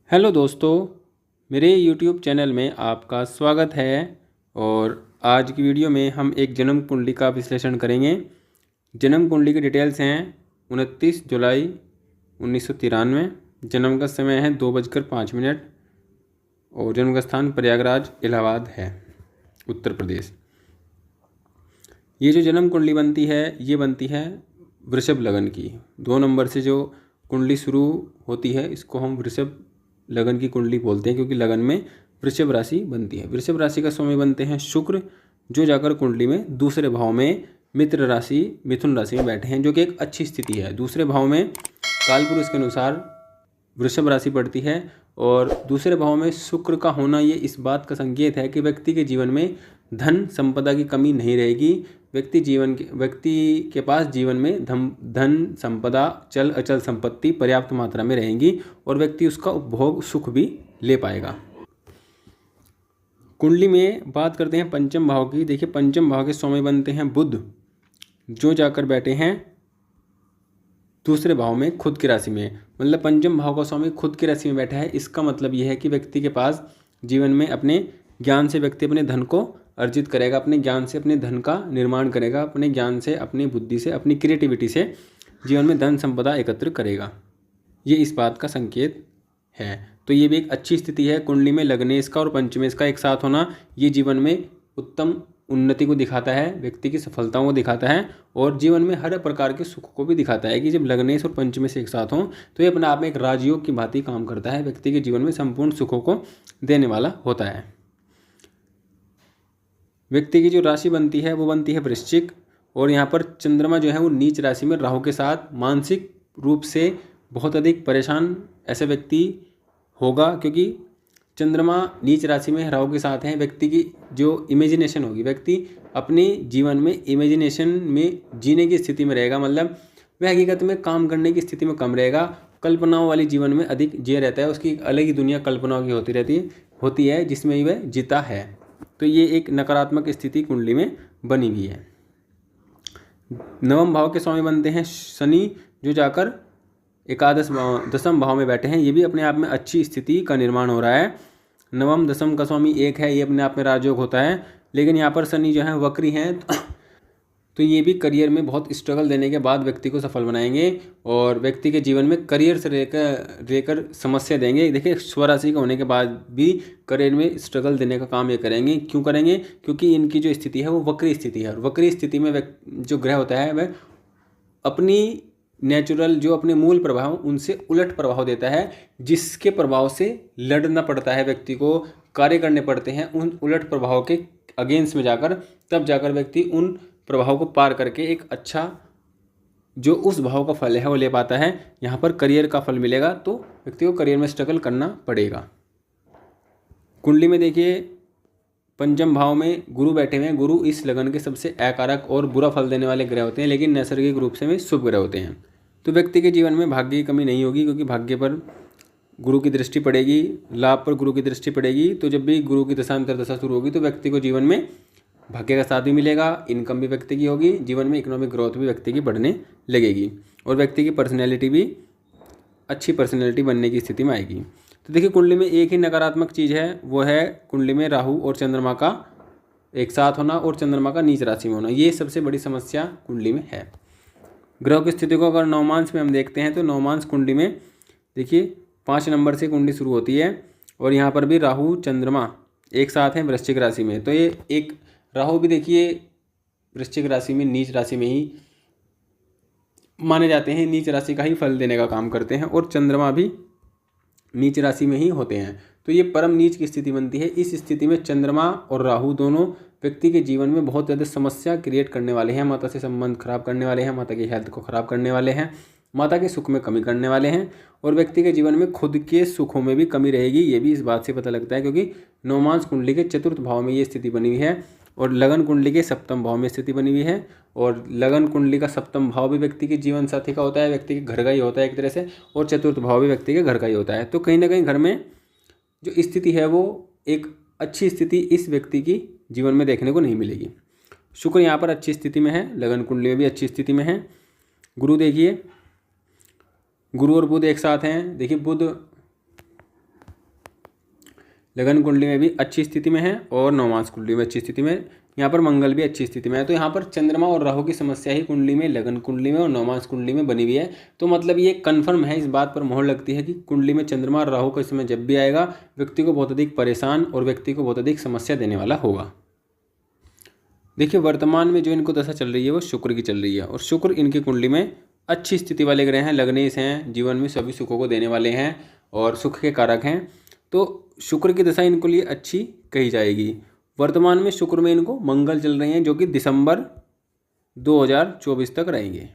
Hello दोस्तों, मेरे YouTube channel में आपका स्वागत है। और आज की वीडियो में हम एक जन्म कुंडली का विश्लेषण करेंगे। जन्म कुंडली की डिटेल्स हैं 29 जुलाई 1993। जन्म का समय है 2:05 और जन्म का स्थान प्रयागराज इलाहाबाद है, उत्तर प्रदेश। ये जो जन्म कुंडली बनती है ये बनती है वृषभ लगन की। 2 नंबर से जो कुंडली शुरू होती है इसको हम वृषभ लगन की कुंडली बोलते हैं, क्योंकि लगन में वृषभ राशि बनती है। वृषभ राशि का स्वामी बनते हैं शुक्र, जो जाकर कुंडली में दूसरे भाव में मित्र राशि मिथुन राशि में बैठे हैं, जो कि एक अच्छी स्थिति है। दूसरे भाव में कालपुरुष के अनुसार वृषभ राशि पड़ती है और दूसरे भाव में शुक्र का होना ये इस बात का संकेत है कि व्यक्ति के जीवन में धन संपदा की कमी नहीं रहेगी। व्यक्ति के पास जीवन में धन संपदा चल अचल संपत्ति पर्याप्त मात्रा में रहेंगी और व्यक्ति उसका उपभोग सुख भी ले पाएगा। कुंडली में बात करते हैं पंचम भाव की। देखिए, पंचम भाव के स्वामी बनते हैं बुध, जो जाकर बैठे हैं दूसरे भाव में खुद की राशि में। मतलब पंचम भाव का स्वामी खुद की राशि में बैठा है। इसका मतलब यह है कि व्यक्ति के पास जीवन में अपने ज्ञान से व्यक्ति अपने धन को अर्जित करेगा, अपने ज्ञान से अपने धन का निर्माण करेगा, अपने ज्ञान से, अपनी बुद्धि से, अपनी क्रिएटिविटी से जीवन में धन संपदा एकत्र करेगा। ये इस बात का संकेत है। तो ये भी एक अच्छी स्थिति है। कुंडली में लग्नेश का और पंचमेश का एक साथ होना ये जीवन में उत्तम उन्नति को दिखाता है, व्यक्ति की सफलताओं को दिखाता है और जीवन में हर प्रकार के सुख को भी दिखाता है कि जब लग्नेश और पंचमेश एक साथ हों तो ये अपने आप में एक राजयोग की भांति काम करता है, व्यक्ति के जीवन में संपूर्ण सुखों को देने वाला होता है। व्यक्ति की जो राशि बनती है वो बनती है वृश्चिक, और यहाँ पर चंद्रमा जो है वो नीच राशि में राहु के साथ मानसिक रूप से बहुत अधिक परेशान ऐसा व्यक्ति होगा, क्योंकि चंद्रमा नीच राशि में राहु के साथ हैं। व्यक्ति की जो इमेजिनेशन होगी, व्यक्ति अपने जीवन में इमेजिनेशन में जीने की स्थिति में रहेगा। मतलब वह हकीकत में काम करने की स्थिति में कम रहेगा, कल्पनाओं वाली जीवन में अधिक जिए रहता है। उसकी अलग ही दुनिया कल्पनाओं की होती है जिसमें वह जीता है। तो ये एक नकारात्मक स्थिति कुंडली में बनी हुई है। नवम भाव के स्वामी बनते हैं शनि, जो जाकर दसम भाव में बैठे हैं। ये भी अपने आप में अच्छी स्थिति का निर्माण हो रहा है। नवम दसम का स्वामी एक है, ये अपने आप में राजयोग होता है, लेकिन यहाँ पर शनि जो है वक्री हैं तो ये भी करियर में बहुत स्ट्रगल देने के बाद व्यक्ति को सफल बनाएंगे और व्यक्ति के जीवन में करियर से लेकर समस्या देंगे। देखिए, स्वराशि का होने के बाद भी करियर में स्ट्रगल देने का काम ये करेंगे। क्यों करेंगे? क्योंकि इनकी जो स्थिति है वो वक्री स्थिति है और वक्री स्थिति में जो ग्रह होता है वह अपनी नेचुरल जो अपने मूल प्रभाव उनसे उलट प्रभाव देता है, जिसके प्रभाव से लड़ना पड़ता है, व्यक्ति को कार्य करने पड़ते हैं उन उलट प्रभाव के अगेंस्ट में जाकर। तब जाकर व्यक्ति उन प्रभाव को पार करके एक अच्छा जो उस भाव का फल है वो ले पाता है। यहाँ पर करियर का फल मिलेगा तो व्यक्ति को करियर में स्ट्रगल करना पड़ेगा। कुंडली में देखिए, पंचम भाव में गुरु बैठे हुए हैं। गुरु इस लगन के सबसे अकारक और बुरा फल देने वाले ग्रह होते हैं, लेकिन नैसर्गिक रूप से वे शुभ ग्रह होते हैं। तो व्यक्ति के जीवन में भाग्य की कमी नहीं होगी, क्योंकि भाग्य पर गुरु की दृष्टि पड़ेगी, लाभ पर गुरु की दृष्टि पड़ेगी। तो जब भी गुरु की दशा अंतर्दशा शुरू होगी तो व्यक्ति को जीवन में भाग्य का साथ भी मिलेगा, इनकम भी व्यक्ति की होगी, जीवन में इकोनॉमिक ग्रोथ भी व्यक्ति की बढ़ने लगेगी और व्यक्ति की पर्सनैलिटी भी अच्छी पर्सनैलिटी बनने की स्थिति में आएगी। तो देखिए, कुंडली में एक ही नकारात्मक चीज़ है, वो है कुंडली में राहु और चंद्रमा का एक साथ होना और चंद्रमा का नीच राशि में होना। ये सबसे बड़ी समस्या कुंडली में है। ग्रह की स्थिति को अगर नवमांश में हम देखते हैं तो नवमांश कुंडली में देखिए 5 नंबर से कुंडली शुरू होती है और यहाँ पर भी राहु चंद्रमा एक साथ हैं वृश्चिक राशि में। तो ये एक राहु भी देखिए वृश्चिक राशि में नीच राशि में ही माने जाते हैं, नीच राशि का ही फल देने का काम करते हैं, और चंद्रमा भी नीच राशि में ही होते हैं। तो ये परम नीच की स्थिति बनती है। इस स्थिति में चंद्रमा और राहु दोनों व्यक्ति के जीवन में बहुत ज़्यादा समस्या क्रिएट करने वाले हैं। माता से संबंध खराब करने वाले हैं, माता की हेल्थ को खराब करने वाले हैं, माता के सुख में कमी करने वाले हैं और व्यक्ति के जीवन में खुद के सुखों में भी कमी रहेगी। ये भी इस बात से पता लगता है, क्योंकि नवमांश कुंडली के चतुर्थ भाव में ये स्थिति बनी हुई है और लगन कुंडली के सप्तम भाव में स्थिति बनी हुई है। और लगन कुंडली का सप्तम भाव भी व्यक्ति के जीवन साथी का होता है, व्यक्ति के घर का ही होता है एक तरह से, और चतुर्थ भाव भी व्यक्ति के घर का ही होता है। तो कहीं ना कहीं घर में जो स्थिति है वो एक अच्छी स्थिति इस व्यक्ति की जीवन में देखने को नहीं मिलेगी। शुक्र यहाँ पर अच्छी स्थिति में है, लगन कुंडली में भी अच्छी स्थिति में है। गुरु देखिए, गुरु और बुध एक साथ हैं। देखिए, बुध लगन कुंडली में भी अच्छी स्थिति में है और नवमांश कुंडली में अच्छी स्थिति में, यहाँ पर मंगल भी अच्छी स्थिति में है। तो यहाँ पर चंद्रमा और राहु की समस्या ही कुंडली में, लगन कुंडली में और नवमांश कुंडली में बनी हुई है। तो मतलब ये कन्फर्म है, इस बात पर मोहर लगती है कि कुंडली में चंद्रमा और राहु का समय जब भी आएगा व्यक्ति को बहुत अधिक परेशान और व्यक्ति को बहुत अधिक समस्या देने वाला होगा। देखिए वर्तमान में जो इनको दशा चल रही है वो शुक्र की चल रही है और शुक्र इनकी कुंडली में अच्छी स्थिति वाले ग्रह हैं, लग्नेश हैं, जीवन में सभी सुखों को देने वाले हैं और सुख के कारक हैं। तो शुक्र की दशा इनको लिए अच्छी कही जाएगी। वर्तमान में शुक्र में इनको मंगल चल रहे हैं जो कि दिसंबर 2024 तक रहेंगे,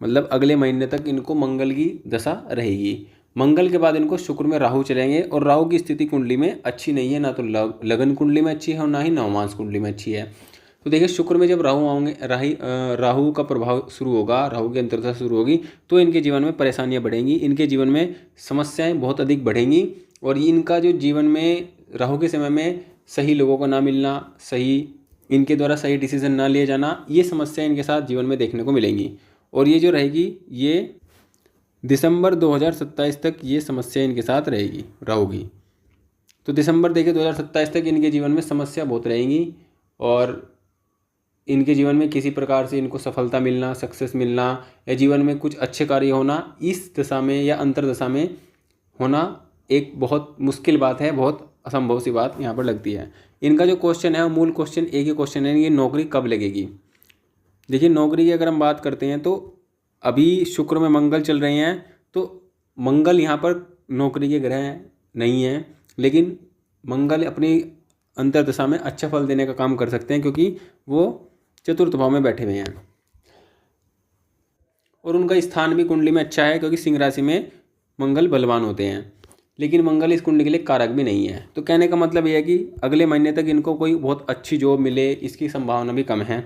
मतलब अगले महीने तक इनको मंगल की दशा रहेगी। मंगल के बाद इनको शुक्र में राहु चलेंगे और राहु की स्थिति कुंडली में अच्छी नहीं है, ना तो लगन कुंडली में अच्छी है और ना ही नवमांश कुंडली में अच्छी है। तो देखिए शुक्र में जब राहु आएंगे, राहु का प्रभाव शुरू होगा, राहु की अंतर्दशा शुरू होगी तो इनके जीवन में परेशानियां बढ़ेंगी, इनके जीवन में समस्याएं बहुत अधिक बढ़ेंगी और इनका जो जीवन में राहु के समय में सही लोगों का ना मिलना, सही इनके द्वारा सही डिसीजन ना लिए जाना, ये समस्या इनके साथ जीवन में देखने को मिलेंगी। और ये जो रहेगी ये दिसंबर 2027 तक ये समस्या इनके साथ रहेगी राहु की। तो दिसंबर देखिए 2027 तक इनके जीवन में समस्या बहुत रहेंगी और इनके जीवन में किसी प्रकार से इनको सफलता मिलना, सक्सेस मिलना या जीवन में कुछ अच्छे कार्य होना, इस दशा में या अंतर्दशा में होना एक बहुत मुश्किल बात है, बहुत असंभव सी बात यहाँ पर लगती है। इनका जो क्वेश्चन है मूल क्वेश्चन एक ही क्वेश्चन है, ये नौकरी कब लगेगी। देखिए नौकरी की अगर हम बात करते हैं तो अभी शुक्र में मंगल चल रहे हैं, तो मंगल यहाँ पर नौकरी के ग्रह नहीं है, लेकिन मंगल अपनी अंतर्दशा में अच्छा फल देने का काम कर सकते हैं क्योंकि वो चतुर्थ भाव में बैठे हुए हैं और उनका स्थान भी कुंडली में अच्छा है क्योंकि सिंह राशि में मंगल बलवान होते हैं। लेकिन मंगल इस कुंडली के लिए कारक भी नहीं है। तो कहने का मतलब यह है कि अगले महीने तक इनको कोई बहुत अच्छी जॉब मिले इसकी संभावना भी कम है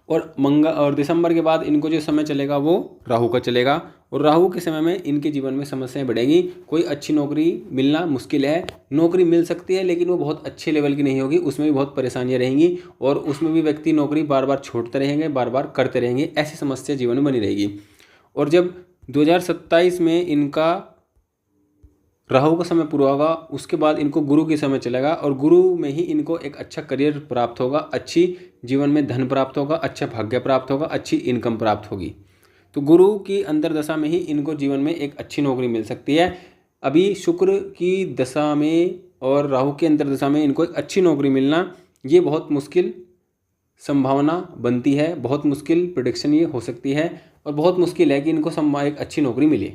और दिसंबर के बाद इनको जो समय चलेगा वो राहु का चलेगा और राहु के समय में इनके जीवन में समस्याएं बढ़ेंगी। कोई अच्छी नौकरी मिलना मुश्किल है, नौकरी मिल सकती है लेकिन वो बहुत अच्छे लेवल की नहीं होगी, उसमें भी बहुत परेशानियां रहेंगी और उसमें भी व्यक्ति नौकरी बार बार छोड़ते रहेंगे, बार बार करते रहेंगे, ऐसी समस्या जीवन में बनी रहेगी। और जब 2027 में इनका राहु का समय पूरा होगा उसके बाद इनको गुरु के समय चलेगा और गुरु में ही इनको एक अच्छा करियर प्राप्त होगा, अच्छी जीवन में धन प्राप्त होगा, अच्छा भाग्य प्राप्त होगा, अच्छी इनकम प्राप्त होगी। तो गुरु की अंतर्दशा में ही इनको जीवन में एक अच्छी नौकरी मिल सकती है। अभी शुक्र की दशा में और राहु की अंतर्दशा में इनको एक अच्छी नौकरी मिलना ये बहुत मुश्किल संभावना बनती है, बहुत मुश्किल प्रेडिक्शन ये हो सकती है और बहुत मुश्किल है कि इनको एक अच्छी नौकरी मिले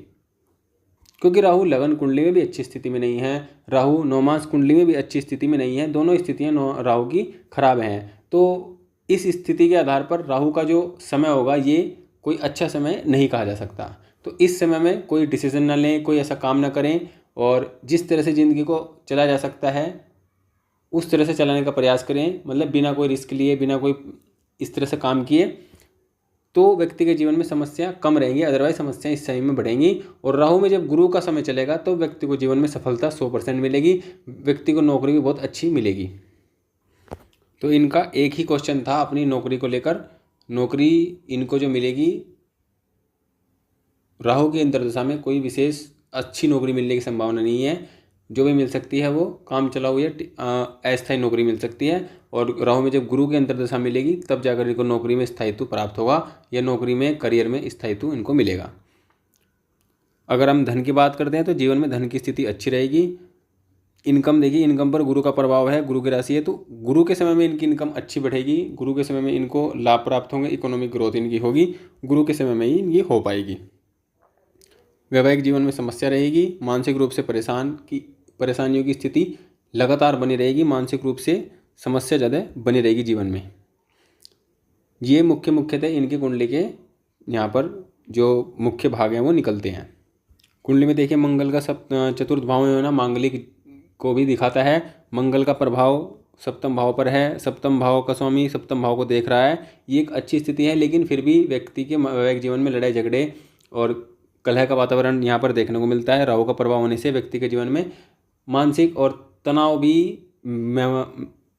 क्योंकि राहु लगन कुंडली में भी अच्छी स्थिति में नहीं है, राहु नवमांश कुंडली में भी अच्छी स्थिति में नहीं है, दोनों स्थितियां राहु की खराब हैं। तो इस स्थिति के आधार पर राहु का जो समय होगा ये कोई अच्छा समय नहीं कहा जा सकता। तो इस समय में कोई डिसीजन ना लें, कोई ऐसा काम ना करें और जिस तरह से ज़िंदगी को चला जा सकता है उस तरह से चलाने का प्रयास करें, मतलब बिना कोई रिस्क लिए, बिना कोई इस तरह से काम किए तो व्यक्ति के जीवन में समस्या कम रहेंगी, अदरवाइज समस्याएं इस समय में बढ़ेंगी। और राहु में जब गुरु का समय चलेगा तो व्यक्ति को जीवन में सफलता 100% मिलेगी, व्यक्ति को नौकरी भी बहुत अच्छी मिलेगी। तो इनका एक ही क्वेश्चन था अपनी नौकरी को लेकर, नौकरी इनको जो मिलेगी राहु की अंतर्दशा में कोई विशेष अच्छी नौकरी मिलने की संभावना नहीं है, जो भी मिल सकती है वो काम चलाऊ या अस्थायी नौकरी मिल सकती है। और राहु में जब गुरु की अंतर्दशा मिलेगी तब जाकर इनको नौकरी में स्थायित्व प्राप्त होगा या नौकरी में करियर में स्थायित्व इनको मिलेगा। अगर हम धन की बात करते हैं तो जीवन में धन की स्थिति अच्छी रहेगी। इनकम देखिए, इनकम पर गुरु का प्रभाव है, गुरु की राशि है, तो गुरु के समय में इनकी इनकम अच्छी बढ़ेगी, गुरु के समय में इनको लाभ प्राप्त होंगे, इकोनॉमिक ग्रोथ इनकी होगी, गुरु के समय में ही इनकी हो पाएगी। वैवाहिक जीवन में समस्या रहेगी, मानसिक रूप से परेशानियों की स्थिति लगातार बनी रहेगी, मानसिक रूप से समस्या ज़्यादा बनी रहेगी जीवन में। ये मुख्यतः इनकी कुंडली के यहाँ पर जो मुख्य भाग हैं वो निकलते हैं। कुंडली में देखिए मंगल का चतुर्थ भाव में होना मांगलिक को भी दिखाता है। मंगल का प्रभाव सप्तम भाव पर है, सप्तम भाव का स्वामी सप्तम भाव को देख रहा है, ये एक अच्छी स्थिति है। लेकिन फिर भी व्यक्ति के वैवाहिक जीवन में लड़ाई झगड़े और कलह का वातावरण यहाँ पर देखने को मिलता है। राहु का प्रभाव होने से व्यक्ति के जीवन में मानसिक और तनाव भी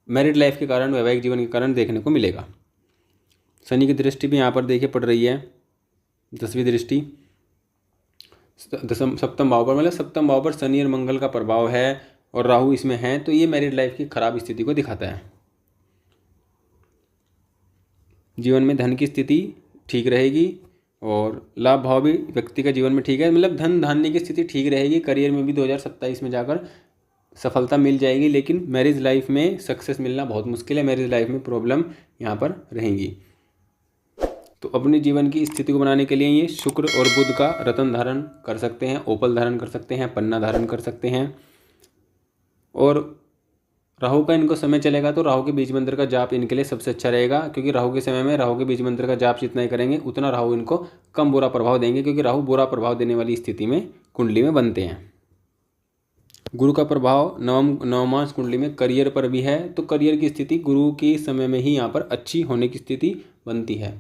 मैरिड लाइफ के कारण, वैवाहिक जीवन के कारण देखने को मिलेगा। शनि की दृष्टि भी यहाँ पर देखिए पड़ रही है, 10वीं दृष्टि सप्तम भाव पर, मतलब सप्तम भाव पर शनि और मंगल का प्रभाव है और राहु इसमें है, तो ये मैरिड लाइफ की खराब स्थिति को दिखाता है। जीवन में धन की स्थिति ठीक रहेगी और लाभ भाव भी व्यक्ति का जीवन में ठीक है, मतलब धन धान्य की स्थिति ठीक रहेगी। करियर में भी 2027 में जाकर सफलता मिल जाएगी, लेकिन मैरिज लाइफ में सक्सेस मिलना बहुत मुश्किल है। मैरिज लाइफ में प्रॉब्लम यहाँ पर रहेंगी। तो अपने जीवन की स्थिति को बनाने के लिए ये शुक्र और बुध का रत्न धारण कर सकते हैं, ओपल धारण कर सकते हैं, पन्ना धारण कर सकते हैं। और राहु का इनको समय चलेगा तो राहु के बीज मंत्र का जाप इनके लिए सबसे अच्छा रहेगा, क्योंकि राहु के समय में राहु के बीज मंत्र का जाप जितना ही करेंगे उतना राहु इनको कम बुरा प्रभाव देंगे, क्योंकि राहु बुरा प्रभाव देने वाली स्थिति में कुंडली में बनते हैं। गुरु का प्रभाव नवमांश कुंडली में करियर पर भी है, तो करियर की स्थिति गुरु के समय में ही यहाँ पर अच्छी होने की स्थिति बनती है।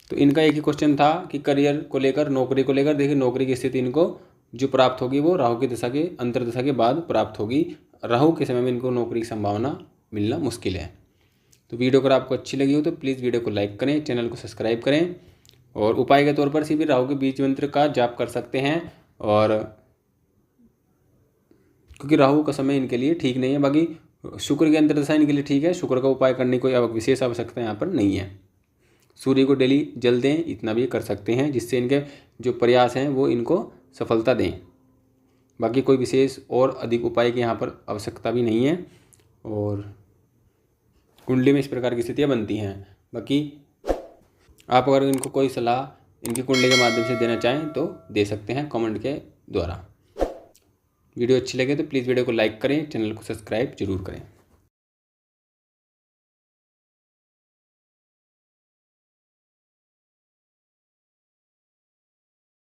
तो इनका एक ही क्वेश्चन था कि करियर को लेकर, नौकरी को लेकर। देखिए नौकरी की स्थिति इनको जो प्राप्त होगी वो राहु की दशा के अंतर्दशा के बाद प्राप्त होगी। राहु के समय में इनको नौकरी की संभावना मिलना मुश्किल है। तो वीडियो अगर आपको अच्छी लगी हो तो प्लीज़ वीडियो को लाइक करें, चैनल को सब्सक्राइब करें। और उपाय के तौर पर से भी राहु के बीज मंत्र का जाप कर सकते हैं, और क्योंकि राहु का समय इनके लिए ठीक नहीं है। बाकी शुक्र की अंतर्दशा इनके लिए ठीक है। शुक्र का उपाय करने की कोई विशेष आवश्यकता यहाँ पर नहीं है। सूर्य को डेली जल दें, इतना भी कर सकते हैं, जिससे इनके जो प्रयास हैं वो इनको सफलता दें। बाकी कोई विशेष और अधिक उपाय की यहाँ पर आवश्यकता भी नहीं है। और कुंडली में इस प्रकार की स्थितियाँ बनती हैं। बाकी आप अगर इनको कोई सलाह इनकी कुंडली के माध्यम से देना चाहें तो दे सकते हैं कमेंट के द्वारा। वीडियो अच्छी लगे तो प्लीज़ वीडियो को लाइक करें, चैनल को सब्सक्राइब जरूर करें।